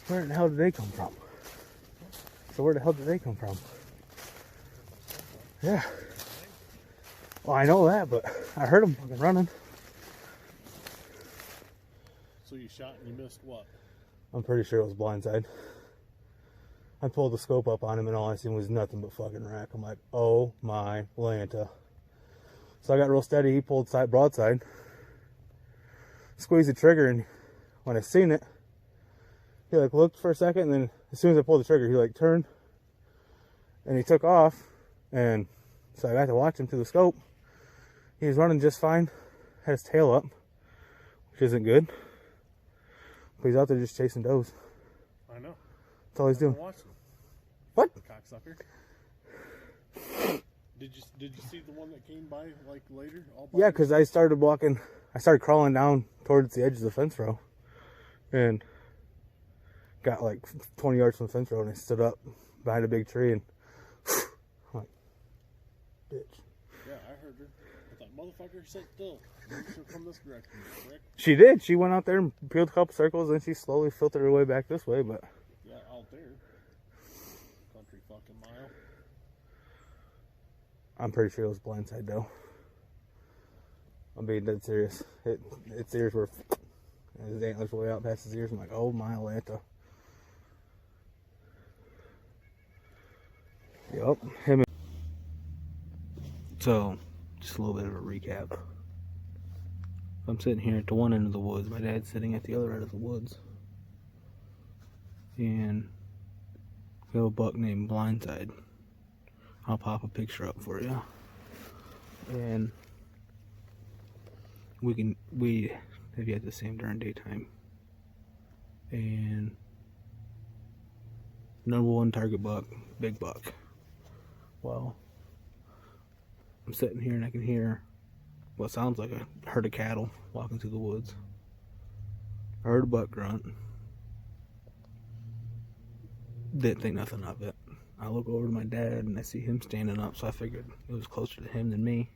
Where in the hell did they come from? So where the hell did they come from? Yeah. Well, I know that, but I heard them fucking running. So you shot and you missed what? I'm pretty sure it was blindside. I pulled the scope up on him and all I seen was nothing but fucking rack. I'm like, oh my Lanta. So I got real steady. He pulled broadside. Squeezed the trigger, and when I seen it, he like looked for a second, and then as soon as I pulled the trigger, he like turned and he took off. And so I got to watch him through the scope. He was running just fine, had his tail up, which isn't good. But he's out there just chasing does. I know. That's all he's doing. What? Cocksucker. Did you see the one that came by like later? Yeah, because I started crawling down towards the edge of the fence row, and got like 20 yards from the fence row, and I stood up behind a big tree, and I'm like, bitch. Yeah, I heard her. I thought, motherfucker, sit still. She'll come this direction, correct? She did. She went out there and peeled a couple circles, and she slowly filtered her way back this way, but... Yeah, out there. Country fucking mile. I'm pretty sure it was blindside, though. I'm being dead serious. Its ears were... His antlers were way out past his ears. I'm like, oh my Lanta. Yup. So, just a little bit of a recap. I'm sitting here at the one end of the woods. My dad's sitting at the other end of the woods. And we have a buck named Blindside. I'll pop a picture up for you. And we have yet the same during daytime. And number one target buck, big buck. Well, I'm sitting here and I can hear what sounds like a herd of cattle walking through the woods. I heard a buck grunt. Didn't think nothing of it. I look over to my dad and I see him standing up, so I figured it was closer to him than me.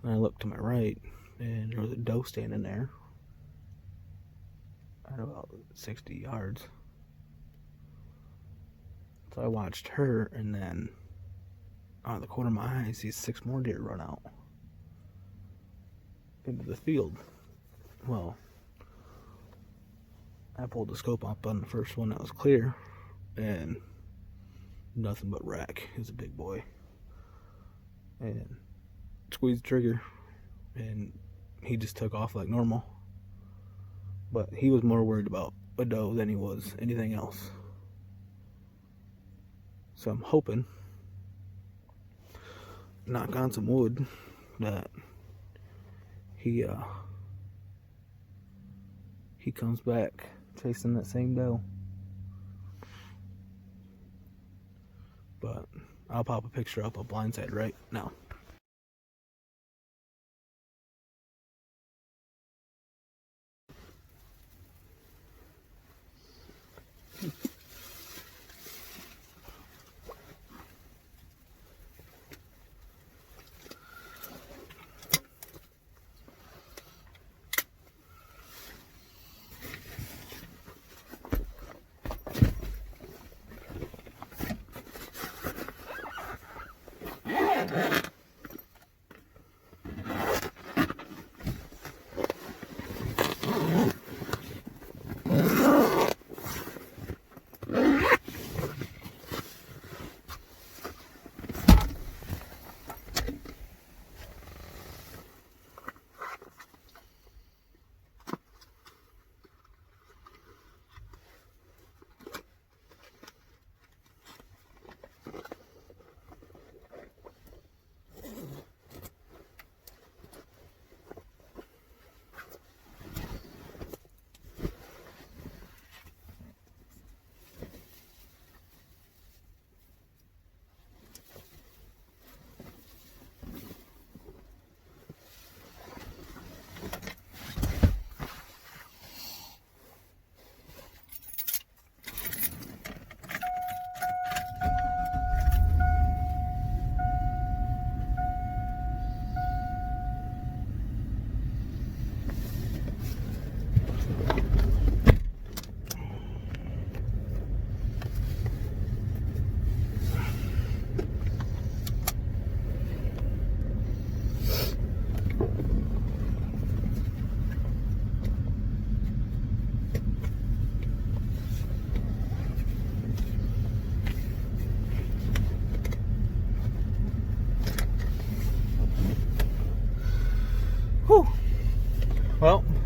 And I looked to my right and there was a doe standing there at about 60 yards. So I watched her, and then out of the corner of my eye, I see 6 more deer run out into the field. Well, I pulled the scope up on the first one that was clear, and nothing but rack. He was a big boy. And squeezed the trigger, and he just took off like normal. But he was more worried about a doe than he was anything else. So I'm hoping, knock on some wood, that he comes back chasing that same doe. But I'll pop a picture up of Blindside right now.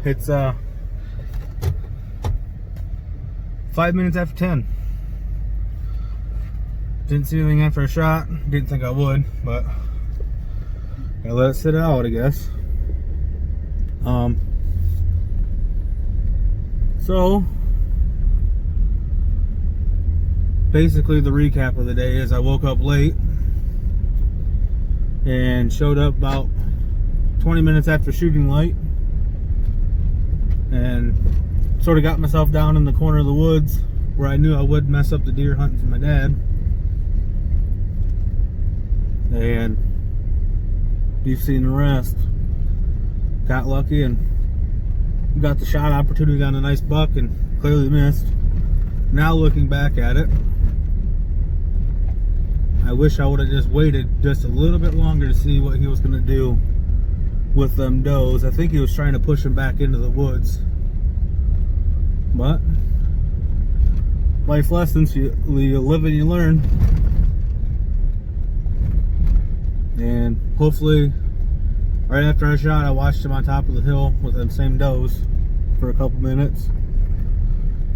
It's 5 minutes after 10. Didn't see anything after a shot. Didn't think I would, but gotta let it sit out, I guess. So basically the recap of the day is I woke up late and showed up about 20 minutes after shooting light, and sort of got myself down in the corner of the woods where I knew I would mess up the deer hunting for my dad. And you've seen the rest. Got lucky and got the shot opportunity on a nice buck and clearly missed. Now looking back at it, I wish I would have just waited just a little bit longer to see what he was going to do with them does. I think he was trying to push him back into the woods. But life lessons, you live and you learn. And hopefully right after I shot, I watched him on top of the hill with them same does for a couple minutes.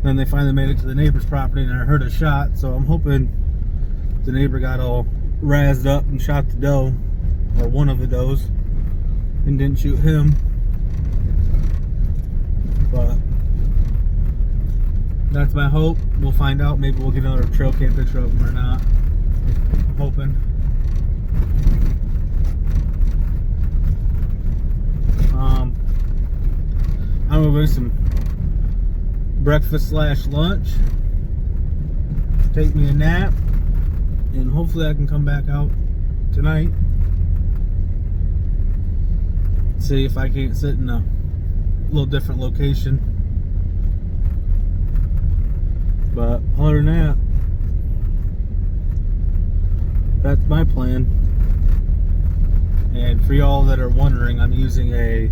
Then they finally made it to the neighbor's property and I heard a shot, so I'm hoping the neighbor got all razzed up and shot the doe, or one of the does, and didn't shoot him. But that's my hope. We'll find out. Maybe we'll get another trail cam picture of him or not. I'm hoping. I'm gonna go get some breakfast / lunch, take me a nap, and hopefully I can come back out tonight. See if I can't sit in a little different location. But other than that, that's my plan. And for y'all that are wondering, I'm using a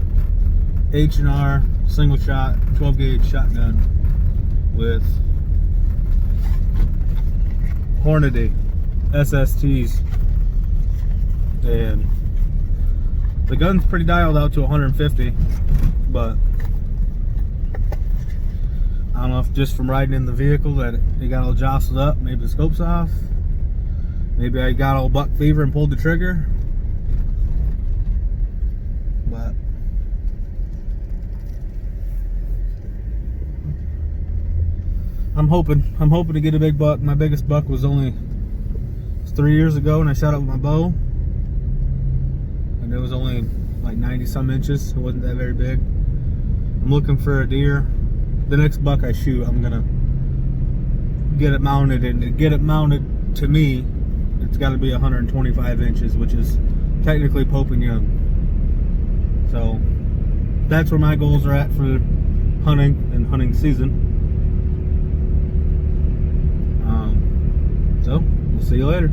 H&R single shot 12 gauge shotgun with Hornady SSTs, and the gun's pretty dialed out to 150, but I don't know if just from riding in the vehicle that it got all jostled up. Maybe the scope's off, maybe I got all buck fever and pulled the trigger, but I'm hoping to get a big buck. My biggest buck was 3 years ago, and I shot it with my bow, and it was only like 90 some inches. It wasn't that very big. I'm looking for a deer. The next buck I shoot, I'm gonna get it mounted, and to get it mounted, to me, it's got to be 125 inches, which is technically Pope and Young. So that's where my goals are at for hunting and hunting season. So, we'll see you later.